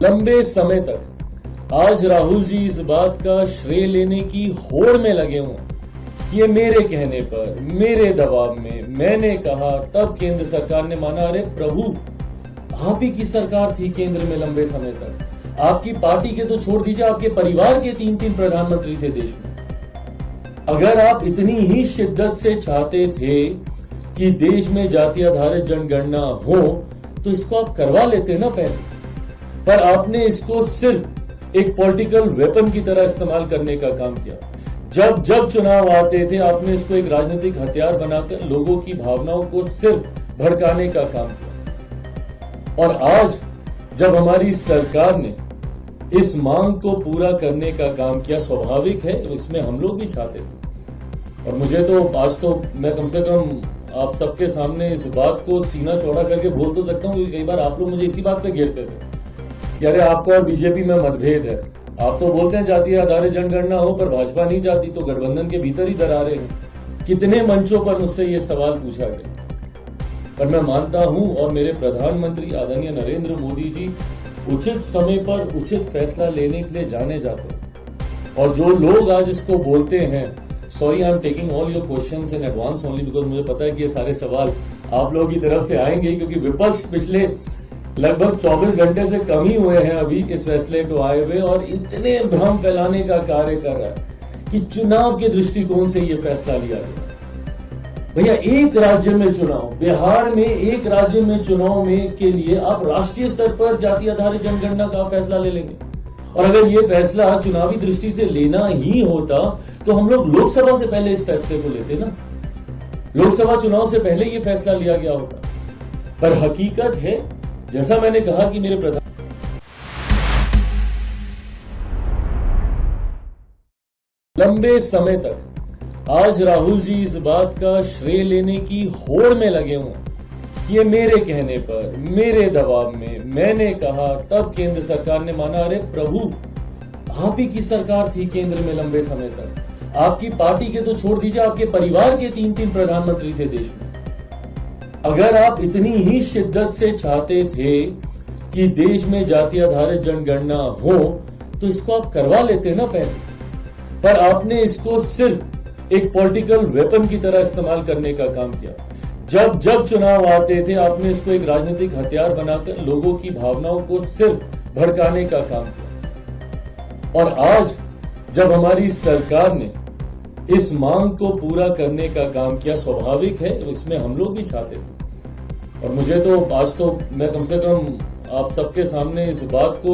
लंबे समय तक आज राहुल जी इस बात का श्रेय लेने की होड़ में लगे हुए। ये मेरे कहने पर, मेरे दबाव में मैंने कहा, तब केंद्र सरकार ने माना। अरे प्रभु, आप ही की सरकार थी केंद्र में लंबे समय तक। आपकी पार्टी के तो छोड़ दीजिए, आपके परिवार के 3-3 प्रधानमंत्री थे देश में। अगर आप इतनी ही शिद्दत से चाहते थे कि देश में जाति आधारित जनगणना हो, तो इसको आप करवा लेते ना पहले। पर आपने इसको सिर्फ एक पॉलिटिकल वेपन की तरह इस्तेमाल करने का काम किया। जब जब चुनाव आते थे, आपने इसको एक राजनीतिक हथियार बनाकर लोगों की भावनाओं को सिर्फ भड़काने का काम किया। और आज जब हमारी सरकार ने इस मांग को पूरा करने का काम किया, स्वाभाविक है इसमें हम लोग भी चाहते थे। और मुझे तो आज तो मैं कम से कम आप सबके सामने इस बात को सीना चौड़ा करके बोल तो सकता हूं, क्योंकि कई बार आप लोग मुझे इसी बात पे घेरते थे कि अरे आपको और बीजेपी में मतभेद है। आप तो बोलते हैं जाति आधारित जनगणना हो, पर भाजपा नहीं चाहती, तो गठबंधन के भीतर ही दरारें हैं। कितने मंचों पर मुझसे ये सवाल पूछा गया। पर मैं मानता हूं, और मेरे प्रधानमंत्री आदरणीय नरेंद्र मोदी जी उचित समय पर उचित फैसला लेने के लिए जाने जाते हैं। और जो लोग आज इसको बोलते हैं, sorry I am taking all your questions in advance only, because मुझे पता है कि ये सारे सवाल आप लोगों की तरफ से आएंगे, क्योंकि विपक्ष पिछले लगभग 24 घंटे से कम ही हुए हैं अभी इस फैसले को आए हुए, और इतने भ्रम फैलाने का कार्य कर रहा है कि चुनाव के दृष्टिकोण से यह फैसला लिया गया। भैया, एक राज्य में चुनाव, बिहार में एक राज्य में चुनाव में के लिए आप राष्ट्रीय स्तर पर जाति आधारित जनगणना का फैसला ले लेंगे। और अगर ये फैसला चुनावी दृष्टि से लेना ही होता, तो हम लोग लोकसभा से पहले इस फैसले को लेते ना। लोकसभा चुनाव से पहले ये फैसला लिया गया होता। पर हकीकत है, जैसा मैंने कहा कि मेरे प्रधान लंबे समय तक आज राहुल जी इस बात का श्रेय लेने की होड़ में लगे हुए। ये मेरे कहने पर, मेरे दबाव में मैंने कहा, तब केंद्र सरकार ने माना। अरे प्रभु, आप ही की सरकार थी केंद्र में लंबे समय तक। आपकी पार्टी के तो छोड़ दीजिए, आपके परिवार के 3-3 प्रधानमंत्री थे देश में। अगर आप इतनी ही शिद्दत से चाहते थे कि देश में जाति आधारित जनगणना हो, तो इसको आप करवा लेते ना पहले। पर आपने इसको सिर्फ एक पॉलिटिकल वेपन की तरह इस्तेमाल करने का काम किया। जब जब चुनाव आते थे, आपने इसको एक राजनीतिक हथियार बनाकर लोगों की भावनाओं को सिर्फ भड़काने का काम किया। और आज जब हमारी सरकार ने इस मांग को पूरा करने का काम किया, स्वाभाविक है इसमें हम लोग भी चाहते थे। और मुझे तो आज तो मैं कम से कम आप सबके सामने इस बात को